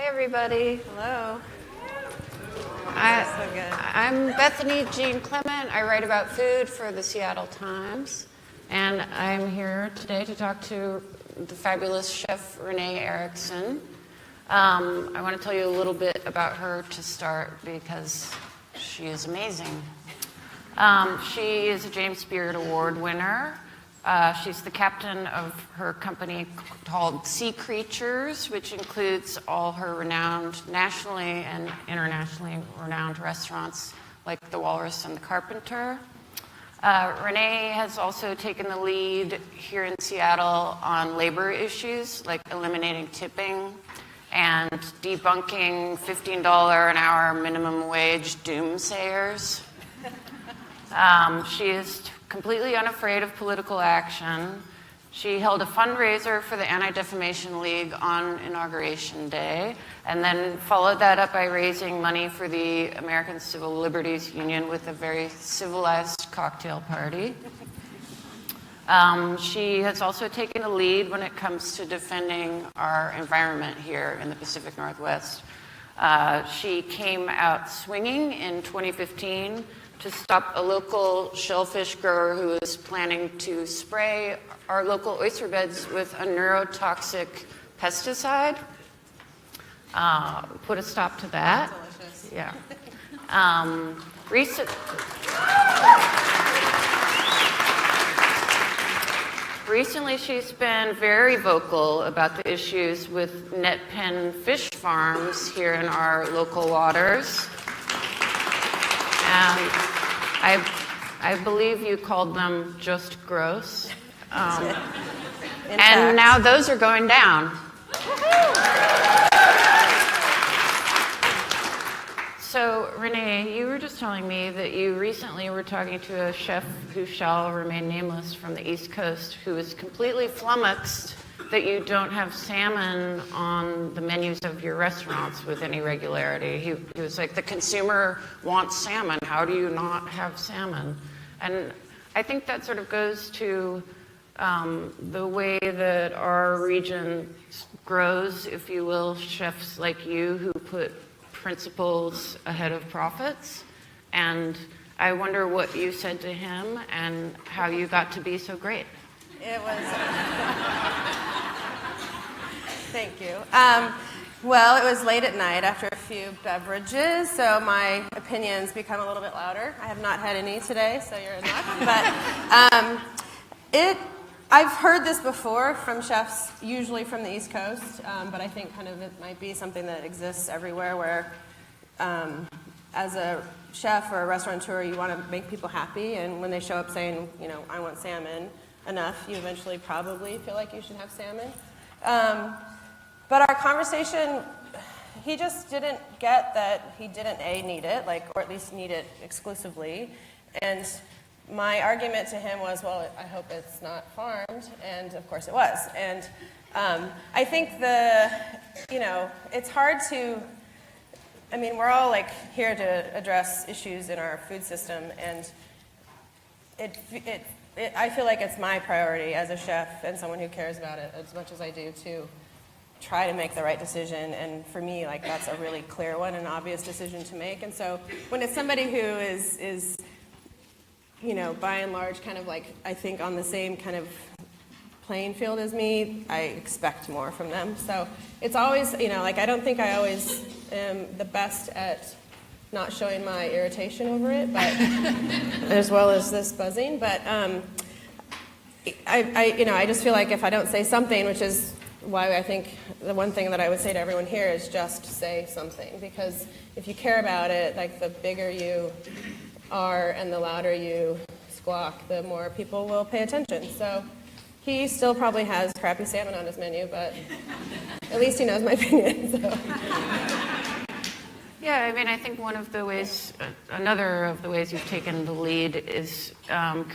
Hi, everybody. Hello. So good. I'm Bethany Clement. I write about food for the Seattle Times. And I'm here today to talk to the fabulous chef Renee Erickson. I want to tell you a little bit about her to start because she is amazing. She is a James Beard Award winner. She's the captain of her company called Sea Creatures, which includes all her renowned, nationally and internationally renowned restaurants like the Walrus and the Carpenter. Renee has also taken the lead here in Seattle on labor issues like eliminating tipping and debunking $15 an hour minimum wage doomsayers. She is completely unafraid of political action. She held a fundraiser for the Anti-Defamation League on Inauguration Day, and then followed that up by raising money for the American Civil Liberties Union with a very civilized cocktail party. She has also taken the lead when it comes to defending our environment here in the Pacific Northwest. She came out swinging in 2015 to stop a local shellfish grower who is planning to spray our local oyster beds with a neurotoxic pesticide. Put a stop to that. Delicious. Yeah. Recently, she's been very vocal about the issues with net pen fish farms here in our local waters. And I believe you called them just gross. And now those are going down. So, Renee, you were just telling me that you recently were talking to a chef who shall remain nameless from the East Coast who was completely flummoxed that you don't have salmon on the menus of your restaurants with any regularity. He was like, the consumer wants salmon. How do you not have salmon? And I think that sort of goes to the way that our region grows, if you will, chefs like you who put principles ahead of profits. And I wonder what you said to him and how you got to be so great. It was. Thank you. Well, it was late at night after a few beverages, so my opinions become a little bit louder. I have not had any today, so you're in luck. But I've heard this before from chefs, usually from the East Coast, but I think kind of it might be something that exists everywhere where as a chef or a restaurateur, you want to make people happy, and when they show up saying, you know, I want salmon enough, you eventually probably feel like you should have salmon. But our conversation, he just didn't get that he didn't need it, or at least need it exclusively. And my argument to him was, well, I hope it's not farmed, and of course it was. And I think it's hard to, we're all here to address issues in our food system, and I feel like it's my priority as a chef and someone who cares about it as much as I do to try to make the right decision. And for me, that's a really clear one, an obvious decision to make. And so when it's somebody who is by and large kind of I think on the same kind of playing field as me, I expect more from them. So it's always, I don't think I always am the best at not showing my irritation over it, but as well as this buzzing. But I just feel like if I don't say something, which is why I think the one thing that I would say to everyone here is just say something, because if you care about it, the bigger you are and the louder you squawk, the more people will pay attention. So he still probably has crappy salmon on his menu, but at least he knows my opinion. So. Yeah, I think another of the ways you've taken the lead is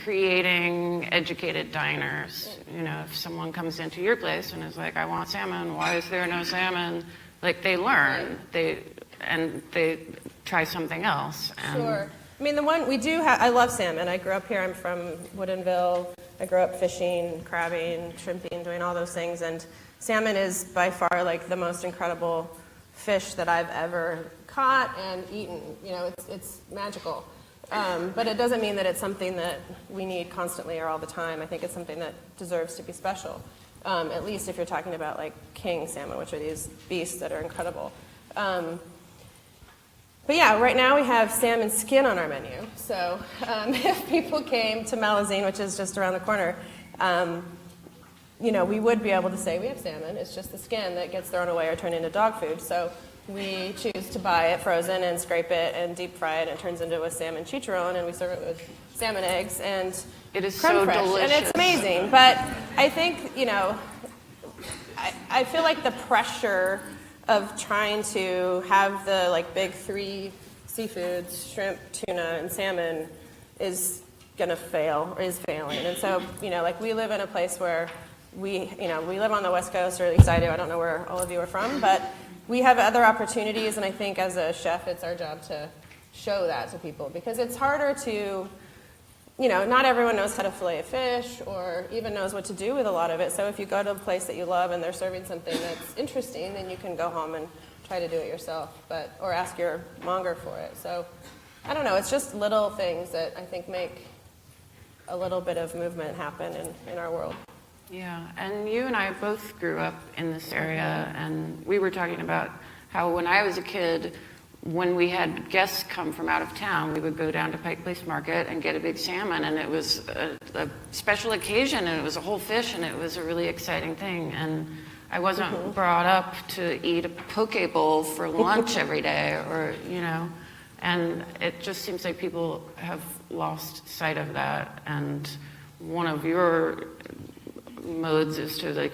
creating educated diners. If someone comes into your place and is like, I want salmon, why is there no salmon? They learn, they try something else. And sure. The one we do have, I love salmon. I grew up here, I'm from Woodinville. I grew up fishing, crabbing, shrimping, doing all those things, and salmon is by far the most incredible fish that I've ever caught and eaten. You know, it's magical. But it doesn't mean that it's something that we need constantly or all the time. I think it's something that deserves to be special, at least if you're talking about like king salmon, which are these beasts that are incredible. But yeah, right now we have salmon skin on our menu. So if people came to Malazine, which is just around the corner, you know, we would be able to say we have salmon. It's just the skin that gets thrown away or turned into dog food. So we choose to buy it frozen and scrape it and deep fry it, and it turns into a salmon chicharron, and we serve it with salmon eggs and it is creme so fraiche. delicious. And it's amazing. But I think, you know, I feel like the pressure of trying to have the like big three seafoods, shrimp, tuna, and salmon is going to fail, or is failing. And so, you know, like we live in a place where we live on the West Coast, or at least I do. I don't know where all of you are from, but we have other opportunities, and I think as a chef, it's our job to show that to people, because it's harder to, you know, not everyone knows how to fillet a fish or even knows what to do with a lot of it. So if you go to a place that you love and they're serving something that's interesting, then you can go home and try to do it yourself, or ask your monger for it. So I don't know, it's just little things that I think make a little bit of movement happen in our world. Yeah, and you and I both grew up in this area, and we were talking about how when I was a kid, when we had guests come from out of town, we would go down to Pike Place Market and get a big salmon, and it was a special occasion, and it was a whole fish, and it was a really exciting thing. And I wasn't brought up to eat a poke bowl for lunch every day, or, you know, and it just seems like people have lost sight of that. And one of your modes is to like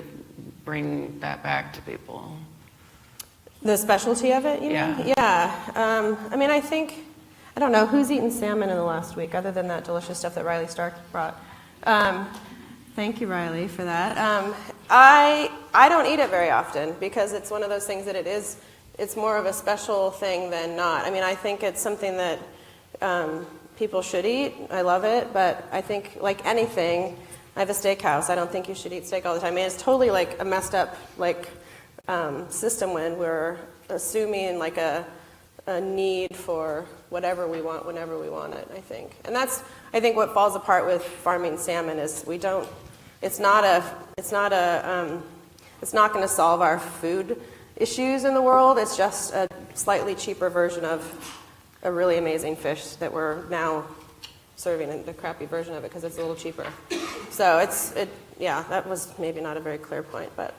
bring that back to people. The specialty of it, you mean? Yeah. I mean, I don't know, who's eaten salmon in the last week other than that delicious stuff that Riley Stark brought? Thank you, Riley, for that. I don't eat it very often because it's one of those things that it's more of a special thing than not. I mean, I think it's something that people should eat. I love it, but I think like anything, I have a steakhouse. I don't think you should eat steak all the time. I mean, it's totally like a messed up like system when we're assuming like a need for whatever we want whenever we want it, I think. And that's, I think, what falls apart with farming salmon is it's not going to solve our food issues in the world. It's just a slightly cheaper version of a really amazing fish that we're now serving in the crappy version of it because it's a little cheaper. So yeah, that was maybe not a very clear point, but.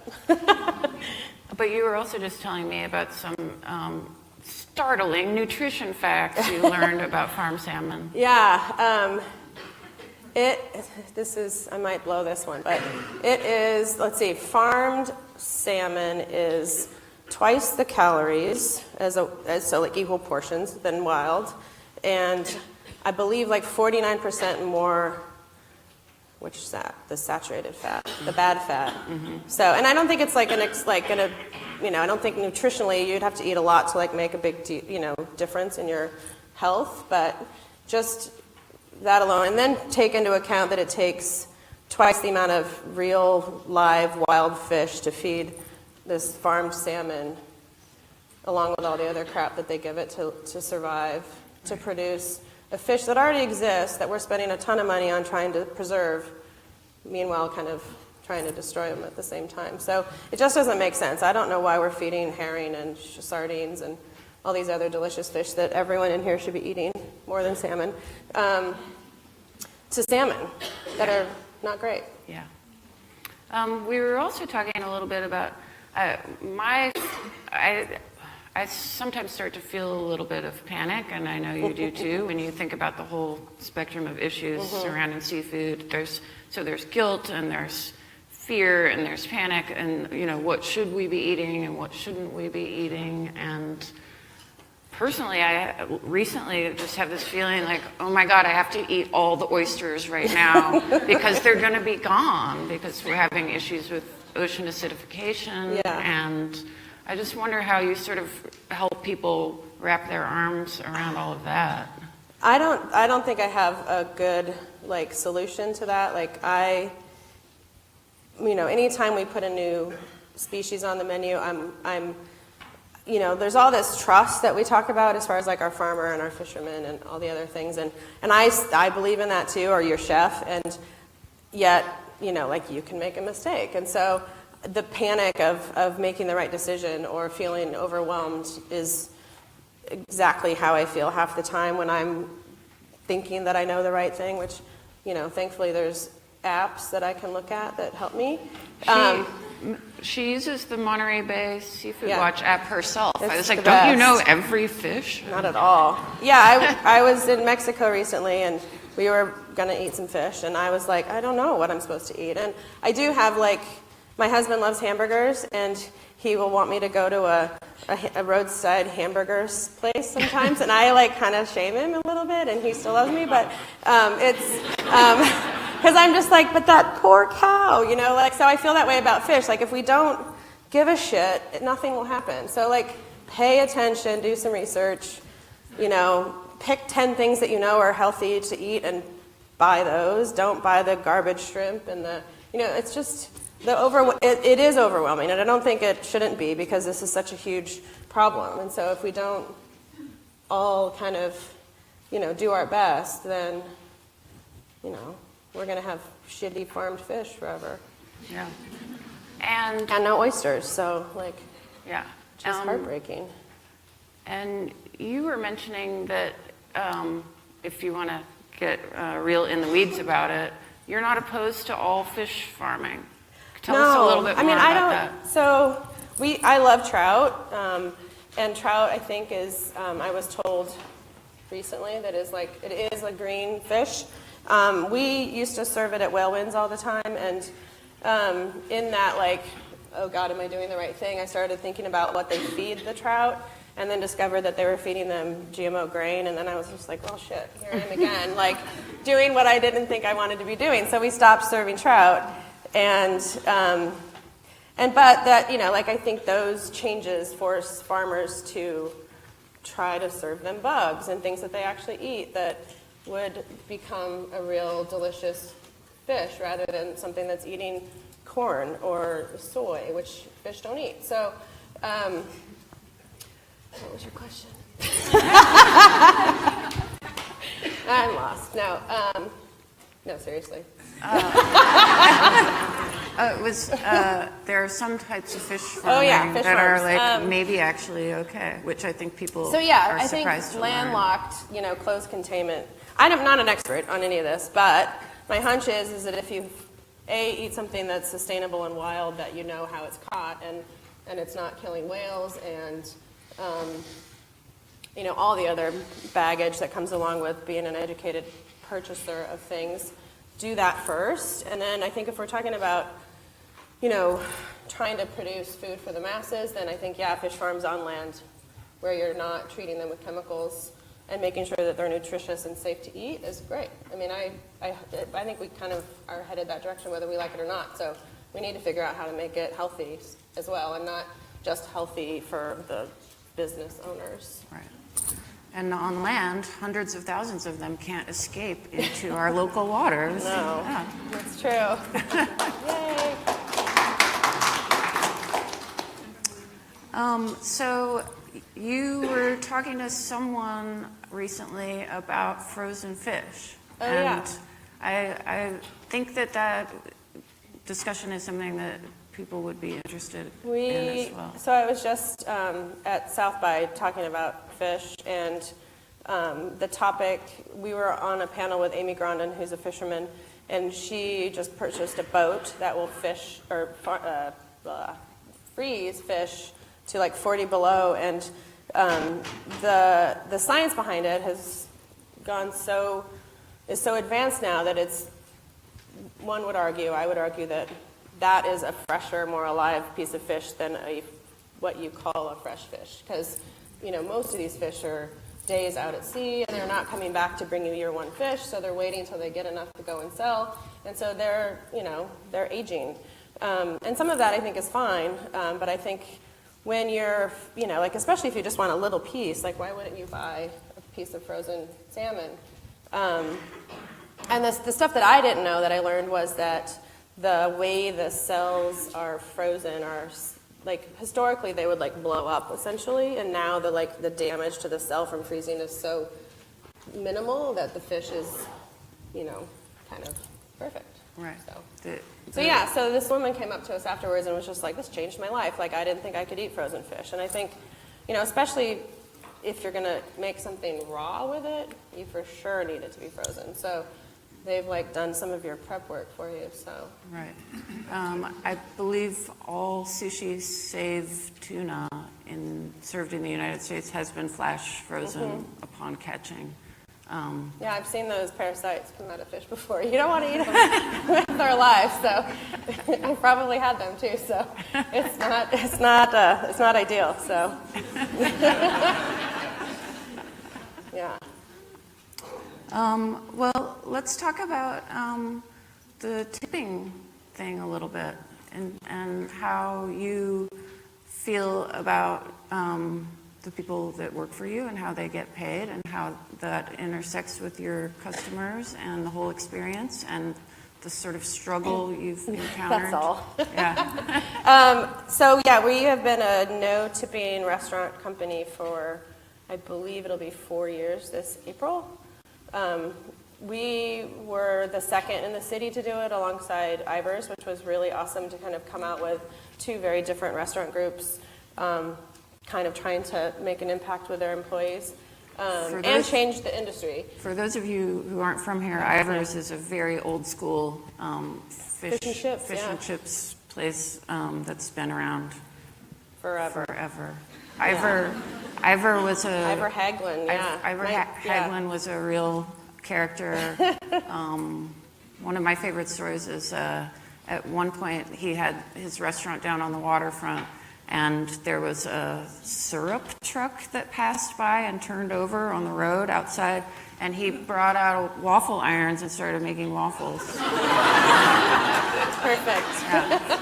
But you were also just telling me about some startling nutrition facts you learned about farm salmon. Yeah, I might blow this one, but it is, let's see, farmed salmon is twice the calories, so like equal portions than wild, and I believe like 49% more, which is that, the saturated fat, the bad fat. Mm-hmm. So, and I don't think it's I don't think nutritionally you'd have to eat a lot to like make a big, difference in your health, but just that alone, and then take into account that it takes twice the amount of real, live, wild fish to feed this farmed salmon, along with all the other crap that they give it to survive, to produce a fish that already exists, that we're spending a ton of money on trying to preserve, meanwhile kind of trying to destroy them at the same time. So it just doesn't make sense. I don't know why we're feeding herring and sardines and all these other delicious fish that everyone in here should be eating, more than salmon, to salmon that are not great. Yeah. We were also talking a little bit about I sometimes start to feel a little bit of panic, and I know you do too, when you think about the whole spectrum of issues surrounding seafood. There's guilt, and there's fear, and there's panic, and what should we be eating and what shouldn't we be eating. And personally, I recently just have this feeling like, oh my God, I have to eat all the oysters right now because they're going to be gone because we're having issues with ocean acidification. Yeah. And I just wonder how you sort of help people wrap their arms around all of that. I don't think I have a good solution to that. Anytime we put a new species on the menu, there's all this trust that we talk about as far as like our farmer and our fishermen and all the other things. And I believe in that too, or your chef. And yet, like you can make a mistake. And so the panic of making the right decision or feeling overwhelmed is exactly how I feel half the time when I'm thinking that I know the right thing, which, thankfully there's apps that I can look at that help me. She uses the Monterey Bay Seafood Yeah. Watch app herself. I was the like, don't you best. know every fish? Not at all. Yeah, I was in Mexico recently, and we were going to eat some fish, and I was like, I don't know what I'm supposed to eat. And I do have, my husband loves hamburgers, and he will want me to go to a roadside hamburgers place sometimes, and I, kind of shame him a little bit, and he still loves me, but because I'm just like, but that poor cow, so I feel that way about fish. If we don't give a shit, nothing will happen. So, pay attention, do some research, pick 10 things that you know are healthy to eat and buy those. Don't buy the garbage shrimp and it's just, it is overwhelming, and I don't think it shouldn't be because this is such a huge problem. And so if we don't all kind of, do our best, then, we're going to have shitty farmed fish forever. Yeah. And no oysters, so, yeah. just heartbreaking. And you were mentioning that if you want to get real in the weeds about it, you're not opposed to all fish farming. Tell us a little bit more about that. So I love trout, and trout I think is, I was told recently that it is a green fish. We used to serve it at whale winds all the time, and in that oh God, am I doing the right thing? I started thinking about what they feed the trout, and then discovered that they were feeding them GMO grain, and then I was just like, well, shit, here I am again, doing what I didn't think I wanted to be doing. So we stopped serving trout, but that, I think those changes force farmers to try to serve them bugs and things that they actually eat that would become a real delicious fish rather than something that's eating corn or soy, which fish don't eat. So, what was your question? I'm lost. No, seriously. It was there are some types of fish farming fish that farms. are maybe actually okay, which I think people So yeah, are I think surprised to learn. landlocked, closed containment. I'm not an expert on any of this, but my hunch is that if you eat something that's sustainable and wild, that you know how it's caught and it's not killing whales and all the other baggage that comes along with being an educated purchaser of things, do that first. And then I think if we're talking about trying to produce food for the masses, then I think fish farms on land where you're not treating them with chemicals and making sure that they're nutritious and safe to eat is great. I mean, I think we kind of are headed that direction whether we like it or not. So we need to figure out how to make it healthy as well and not just healthy for the business owners. Right. And on land, hundreds of thousands of them can't escape into our local waters. No, Yeah. that's true. Yay. So you were talking to someone recently about frozen fish. Oh, and yeah. I think that discussion is something that people would be interested in as well. So I was just at South by talking about fish, and the topic, we were on a panel with Amy Grondin, who's a fisherman, and she just purchased a boat that will fish or freeze fish to 40 below, and the science behind it is so advanced now that it's, I would argue that is a fresher, more alive piece of fish than what you call a fresh fish, because most of these fish are days out at sea and they're not coming back to bring you your one fish, so they're waiting until they get enough to go and sell, and so they're aging, and some of that I think is fine, but I think when you're especially if you just want a little piece, why wouldn't you buy a piece of frozen salmon? And the stuff that I didn't know that I learned was that the way the cells are frozen are like historically they would like blow up essentially, and now the damage to the cell from freezing is so minimal that the fish is, kind of perfect. Right. So yeah, so this woman came up to us afterwards and was just like, this changed my life. Like, I didn't think I could eat frozen fish. And I think, especially if you're going to make something raw with it, you for sure need it to be frozen. So they've done some of your prep work for you, so. Right. I believe all sushi save tuna served in the United States has been flash frozen upon catching. Yeah, I've seen those parasites come out of fish before. You don't want to eat them with their lives, so I probably had them too. So it's not ideal. So yeah. Well, let's talk about the tipping thing a little bit, and how you feel about the people that work for you and how they get paid and how that intersects with your customers and the whole experience and the sort of struggle you've encountered. That's all. Yeah. So yeah, we have been a no tipping restaurant company for, I believe it'll be 4 years this April. We were the second in the city to do it alongside Ivers, which was really awesome to kind of come out with two very different restaurant groups, kind of trying to make an impact with their employees and change the industry. For those of you who aren't from here, Ivers is a very old school fish and chips place that's been around forever. Ivor was Ivor Hagelin, yeah. Ivor Hagelin was a real character. One of my favorite stories is at one point he had his restaurant down on the waterfront, and there was a syrup truck that passed by and turned over on the road outside, and he brought out waffle irons and started making waffles. Perfect. Yeah.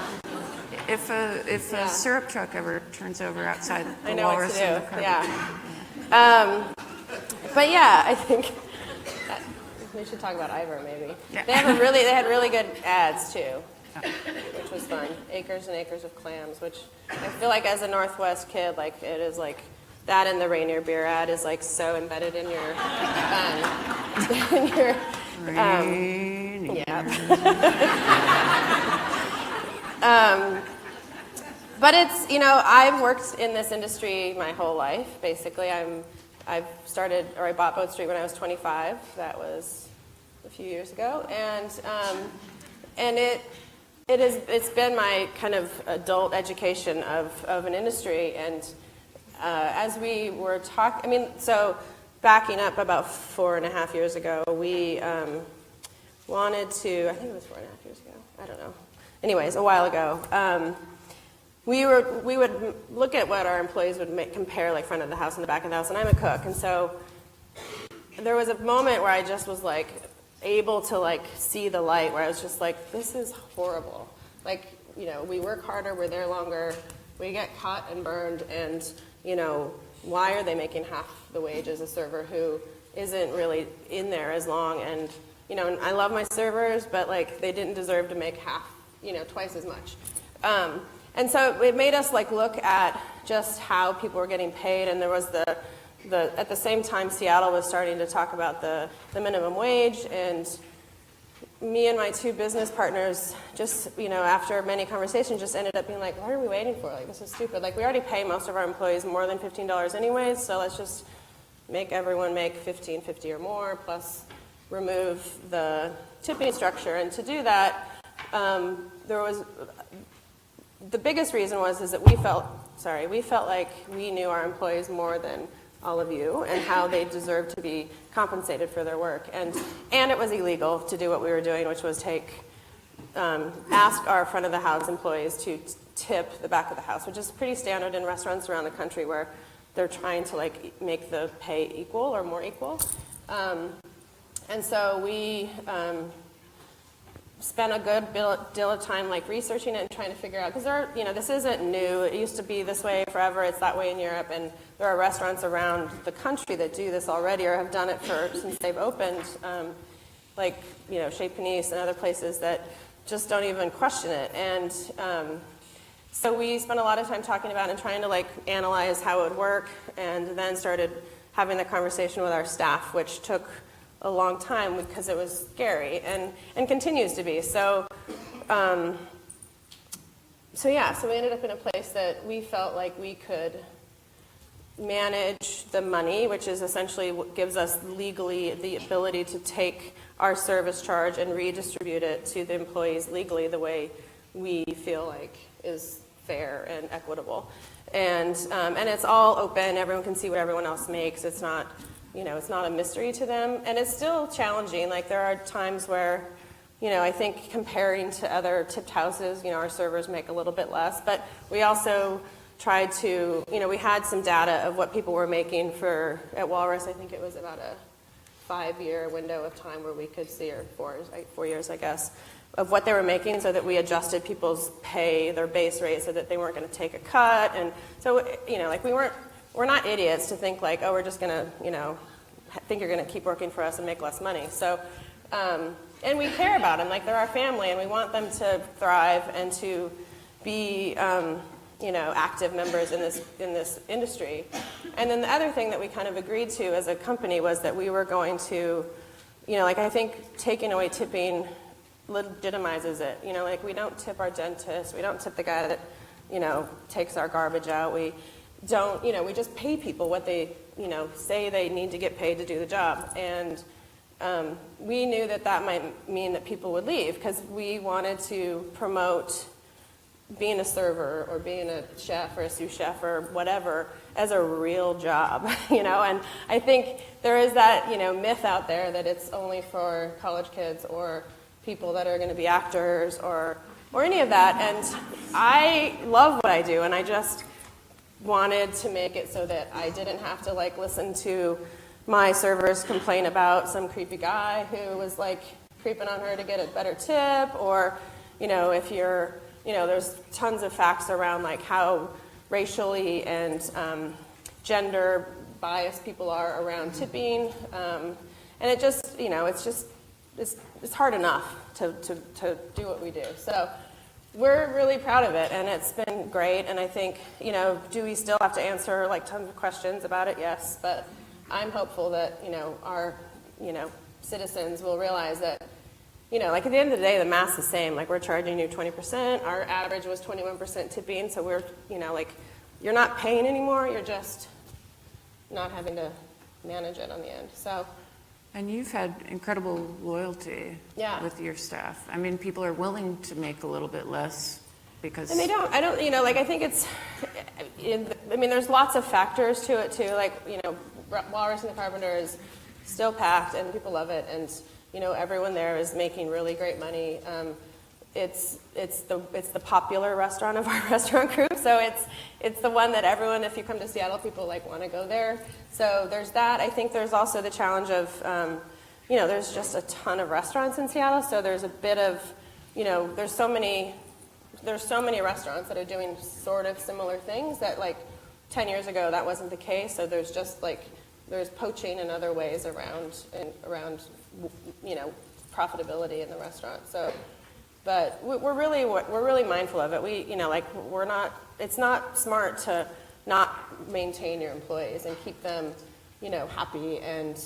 If a syrup truck ever turns over outside the I know what walrus to and do. the Yeah. But yeah, I think we should talk about Ivor maybe. Yeah. They had really good ads too, which was fun. Acres and acres of clams, which I feel like as a Northwest kid, it is that and the Rainier beer ad is so embedded in your But it's, I've worked in this industry my whole life, basically. I bought Boat Street when I was 25. That was a few years ago. And it's been my kind of adult education of an industry. And as we were talking, so backing up about 4.5 years ago, we wanted to, I think it was 4.5 years ago, I don't know. Anyways, a while ago, we would look at what our employees would compare, front of the house and the back of the house, and I'm a cook, and so there was a moment where I just was able to see the light, where I was just this is horrible. We work harder, we're there longer, we get caught and burned, and why are they making half the wage as a server who isn't really in there as long? And and I love my servers, but they didn't deserve to make half, twice as much. And so it made us look at just how people were getting paid, and there was at the same time Seattle was starting to talk about the minimum wage, and me and my two business partners just, after many conversations, just ended up being what are we waiting for? This is stupid. We already pay most of our employees more than $15 anyways, so let's just make everyone make $15.50 or more, plus remove the tipping structure. And to do that, the biggest reason is that we felt like we knew our employees more than all of you and how they deserved to be compensated for their work. And it was illegal to do what we were doing, which was ask our front of the house employees to tip the back of the house, which is pretty standard in restaurants around the country where they're trying to make the pay equal or more equal. And so we spent a good deal of time researching it and trying to figure out, because this isn't new. It used to be this way forever. It's that way in Europe, and there are restaurants around the country that do this already or have done it since they've opened, Chez Panisse and other places that just don't even question it. And So we spent a lot of time talking about and trying to like analyze how it would work, and then started having the conversation with our staff, which took a long time because it was scary and continues to be. So so we ended up in a place that we felt like we could manage the money, which is essentially what gives us legally the ability to take our service charge and redistribute it to the employees legally the way we feel like is fair and equitable. And it's all open. Everyone can see what everyone else makes. It's not, it's not a mystery to them. And it's still challenging. Like there are times where, I think comparing to other tipped houses, our servers make a little bit less. But we also tried to, we had some data of what people were making at Walrus. I think it was about a 5-year window of time where we could see, or 4 years, I guess, of what they were making, so that we adjusted people's pay, their base rate, so that they weren't going to take a cut. And so, like we're not idiots to think like, oh, we're just going to, think you're going to keep working for us and make less money. So, and we care about them, like they're our family, and we want them to thrive and to be, active members in this industry. And then the other thing that we kind of agreed to as a company was that we were going to, I think taking away tipping legitimizes it. Like we don't tip our dentist, we don't tip the guy that, takes our garbage out. We don't, we just pay people what they, say they need to get paid to do the job. And we knew that might mean that people would leave, because we wanted to promote being a server or being a chef or a sous chef or whatever as a real job, and I think there is that, myth out there that it's only for college kids or people that are going to be actors or any of that. And I love what I do, and I just wanted to make it so that I didn't have to like listen to my servers complain about some creepy guy who was like creeping on her to get a better tip, or if you're, there's tons of facts around like how racially and gender biased people are around tipping, and it just, it's hard enough to do what we do. So we're really proud of it, and it's been great. And I think, do we still have to answer like tons of questions about it? Yes, but I'm hopeful that, our, citizens will realize that, like at the end of the day, the math's the same. Like we're charging you 20%. Our average was 21% tipping. So we're, like you're not paying anymore. You're just not having to manage it on the end. So. And you've had incredible loyalty with your staff. I mean, people are willing to make a little bit less because... And I think it's, there's lots of factors to it too. Like, Walrus and the Carpenter is still packed and people love it. And, everyone there is making really great money. It's the popular restaurant of our restaurant group. So it's the one that everyone, if you come to Seattle, people like want to go there. So there's that. I think there's also the challenge of, there's just a ton of restaurants in Seattle. So there's a bit of, there's so many restaurants that are doing sort of similar things that like 10 years ago that wasn't the case. So there's just like, there's poaching and other ways around profitability in the restaurant. So. But we're really mindful of it. It's not smart to not maintain your employees and keep them, happy and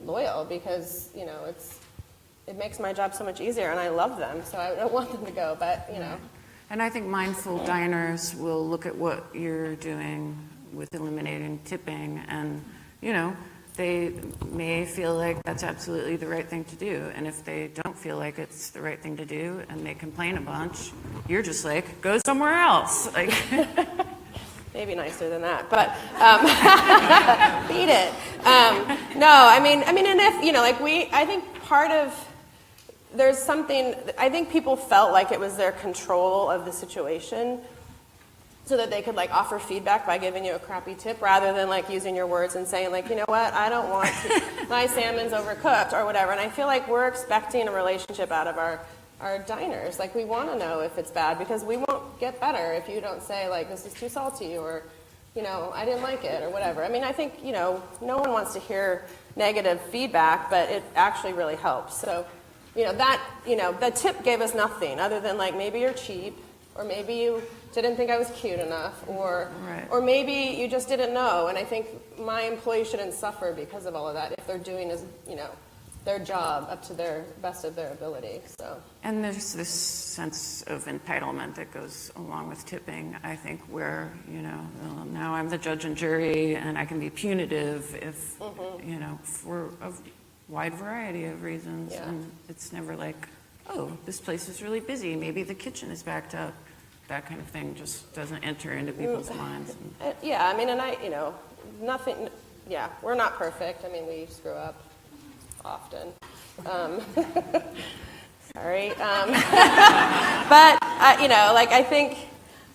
loyal, because, it makes my job so much easier, and I love them, so I don't want them to go, but, And I think mindful diners will look at what you're doing with eliminating tipping, and, they may feel like that's absolutely the right thing to do. And if they don't feel like it's the right thing to do and they complain a bunch, you're just like, go somewhere else. Like, maybe nicer than that, but beat it. And if, I think part of, there's something, I think people felt like it was their control of the situation, so that they could like offer feedback by giving you a crappy tip, rather than like using your words and saying like, I don't want to, my salmon's overcooked or whatever. And I feel like we're expecting a relationship out of our diners. Like we want to know if it's bad, because we won't get better if you don't say like, this is too salty, or, I didn't like it, or whatever. I think, no one wants to hear negative feedback, but it actually really helps. So, the tip gave us nothing other than like, maybe you're cheap, or maybe you didn't think I was cute enough, or Right. or maybe you just didn't know. And I think my employees shouldn't suffer because of all of that if they're doing their job up to their best of their ability. So. And there's this sense of entitlement that goes along with tipping, I think, where, well, now I'm the judge and jury and I can be punitive if, for a wide variety of reasons. Yeah. And it's never like, oh, this place is really busy. Maybe the kitchen is backed up. That kind of thing just doesn't enter into people's minds. Yeah, I mean, and nothing, yeah, we're not perfect. I mean, we screw up often. Sorry. But, I think,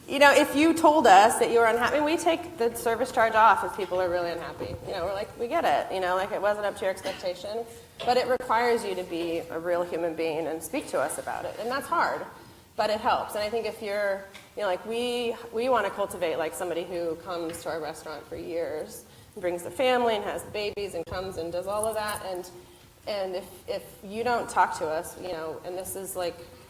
if you told us that you were unhappy, we take the service charge off if people are really unhappy. We're like, we get it. It wasn't up to your expectation. But it requires you to be a real human being and speak to us about it. And that's hard, but it helps. And I think if you're, we want to cultivate somebody who comes to our restaurant for years and brings the family and has babies and comes and does all of that. And if you don't talk to us, and this is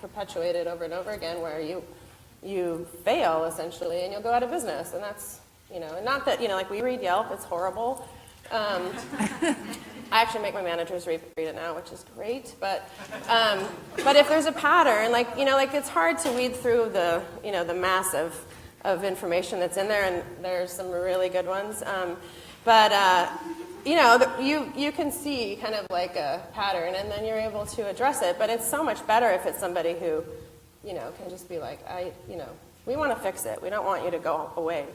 perpetuated over and over again where you fail essentially and you'll go out of business. And that's, and not that, we read Yelp, it's horrible. I actually make my managers read it now, which is great. But if there's a pattern, it's hard to weed through the mass of information that's in there, and there's some really good ones. You can see kind of like a pattern, and then you're able to address it. But it's so much better if it's somebody who, can just be like, we want to fix it. We don't want you to go away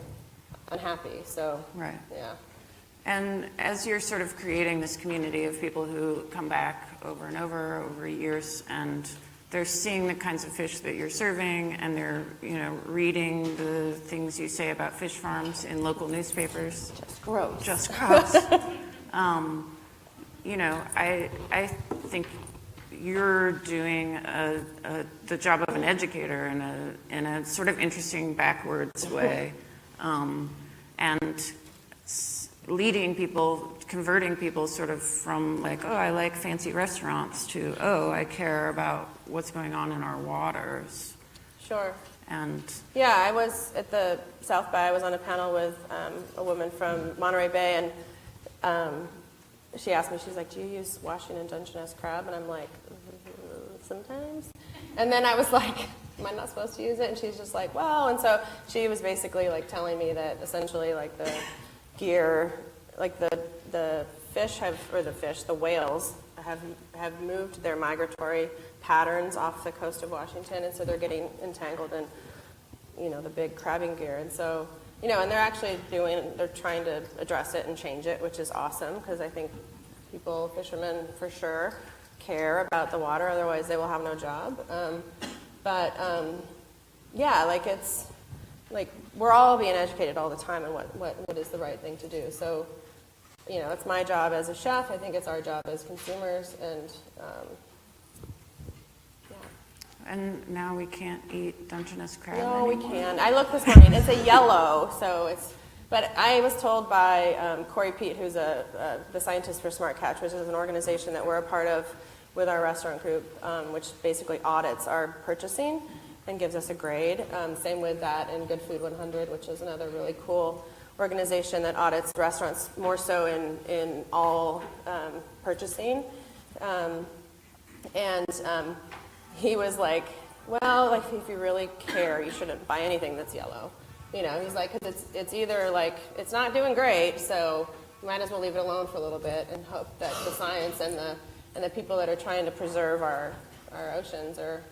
unhappy. So, right. Yeah. And as you're sort of creating this community of people who come back over and over years, and they're seeing the kinds of fish that you're serving, and they're, reading the things you say about fish farms in local newspapers. Just gross. Just gross. I think you're doing the job of an educator in a sort of interesting backwards way, and leading people, converting people sort of from like, oh, I like fancy restaurants to, oh, I care about what's going on in our waters. Sure. And yeah, I was at the South by. I was on a panel with a woman from Monterey Bay, and she asked me, she's like, do you use Washington Dungeness crab? And I'm like, sometimes. And then I was like, am I not supposed to use it? And she's just like, well, and so she was basically telling me that essentially the gear, the fish the whales have moved their migratory patterns off the coast of Washington, and so they're getting entangled in, the big crabbing gear. And so, and they're actually they're trying to address it and change it, which is awesome, because I think fishermen for sure, care about the water, otherwise they will have no job. It's we're all being educated all the time on what is the right thing to do. So, it's my job as a chef. I think it's our job as consumers, and And now we can't eat Dungeness crab no, anymore? we can. I looked this morning. It's a yellow, so it's. But I was told by Corey Pete, who's the scientist for Smart Catch, which is an organization that we're a part of with our restaurant group, which basically audits our purchasing and gives us a grade. Same with that in Good Food 100, which is another really cool organization that audits restaurants more so in all purchasing. He was like, well, if you really care, you shouldn't buy anything that's yellow. He's like, because it's either it's not doing great, so you might as well leave it alone for a little bit and hope that the science and the people that are trying to preserve our oceans are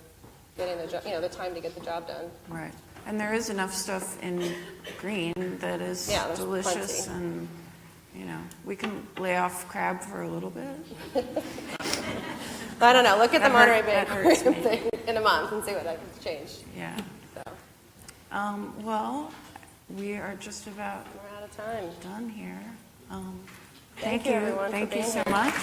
getting the time to get the job done. Right. And there is enough stuff in green that is delicious, plenty. And we can lay off crab for a little bit. I don't know. Look at the Monterey Bay that hurts me. thing in a month and see what that can change. Yeah. So Well, we are just about we're out of time. done here. Thank you, everyone, Thank for you being so here. much.